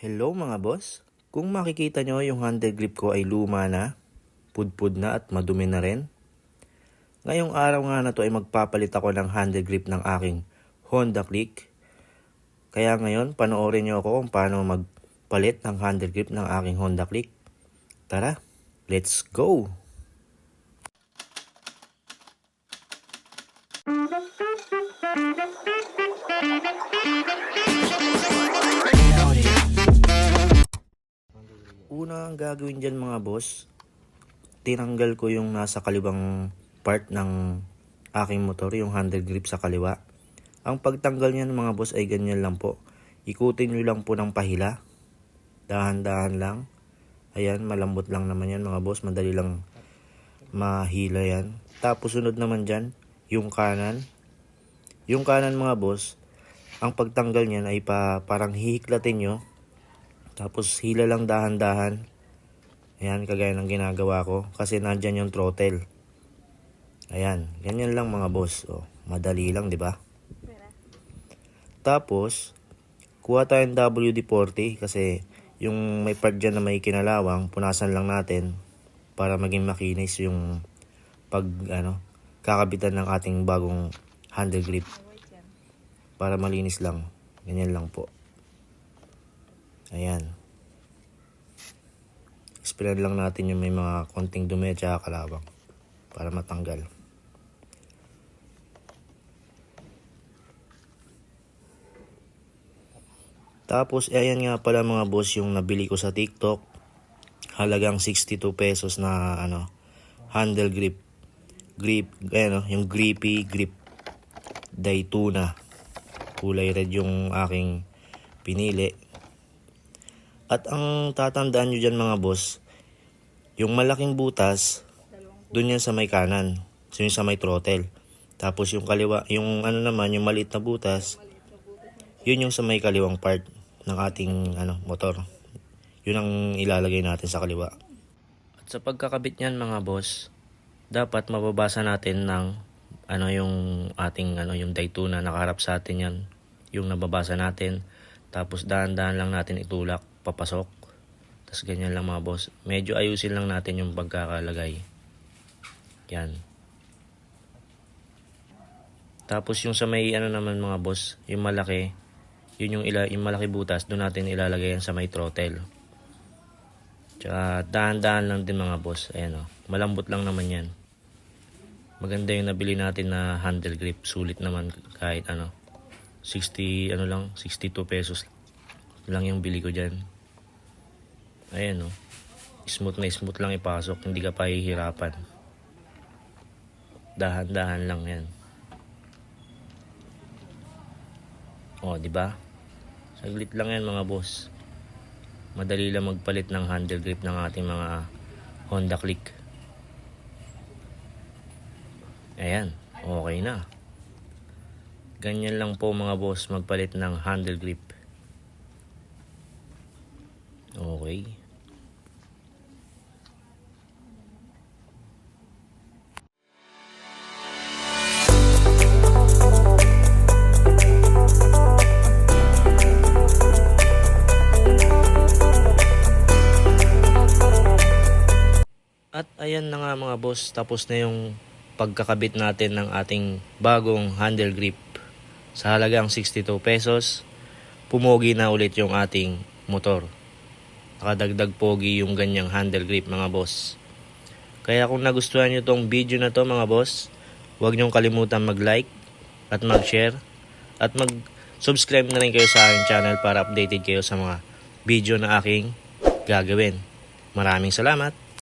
Hello mga boss, kung makikita nyo yung handle grip ko ay luma na, pudpud na at madumi na rin. Ngayong araw nga na to ay magpapalit ako ng handle grip ng aking Honda Click. Kaya ngayon panoorin nyo ako kung paano magpalit ng handle grip ng aking Honda Click. Tara, let's go! Una ang gagawin dyan mga boss, tinanggal ko yung nasa kaliwang part ng aking motor, yung handle grip sa kaliwa. Ang pagtanggal niyan mga boss ay ganyan lang po. Ikutin nyo lang po ng pahila. Dahan-dahan lang. Ayan, malambot lang naman yan mga boss. Madali lang mahila yan. Tapos sunod naman dyan, yung kanan. Yung kanan mga boss, ang pagtanggal niyan ay parang hihiklatin nyo. Tapos hila lang dahan-dahan. Ayan, kagaya ng ginagawa ko. Kasi nandyan yung throttle. Ayan, ganyan lang mga boss. O, madali lang, di ba? Tapos, kuha tayong WD-40 kasi yung may part dyan na may kinalawang, punasan lang natin para maging makinis yung kakabitan ng ating bagong handle grip. Para malinis lang. Ganyan lang po. Ayan. Sprayan lang natin yung may mga konting dumi at saka kalawang para matanggal. Tapos ayan nga pala mga boss yung nabili ko sa TikTok. Halagang 62 pesos na handle grip. Yung grippy grip Daytona. Kulay red yung aking pinili. At ang tatandaan nyo dyan mga boss, yung malaking butas, dun yan sa may kanan. So yung sa may throttle. Tapos yung kaliwa, yung naman, yung maliit na butas, yun yung sa may kaliwang part ng ating motor. Yun ang ilalagay natin sa kaliwa. At sa pagkakabit niyan mga boss, dapat mababasa natin ng yung ating yung Daytona nakaharap sa atin yan. Yung nababasa natin. Tapos dahan-dahan lang natin itulak papasok. Tapos ganyan lang mga boss. Medyo ayusin lang natin yung pagkakalagay. Yan. Tapos yung sa may naman mga boss, yung malaki, yun yung malaki butas, doon natin ilalagay yan sa may throttle. Tsaka dahan-dahan lang din mga boss. Ayan malambot lang naman yan. Maganda yung nabili natin na handle grip. Sulit naman kahit 62 pesos lang yung bili ko dyan. Ayan smooth na smooth lang ipasok, hindi ka pa hihirapan. Dahan-dahan lang yan. Di ba? Saglit lang yan mga boss. Madali lang magpalit ng handle grip ng ating mga Honda Click. Ayan, okay na. Ganyan lang po mga boss magpalit ng handle grip. Okay. At ayan na nga mga boss, tapos na yung pagkakabit natin ng ating bagong handle grip. Sa halagang 62 pesos, pumogi na ulit yung ating motor. Nakadagdag pogi yung ganyang handle grip mga boss. Kaya kung nagustuhan nyo tong video na to mga boss, huwag nyong kalimutan mag-like at mag-share at mag-subscribe na rin kayo sa aking channel para updated kayo sa mga video na aking gagawin. Maraming salamat!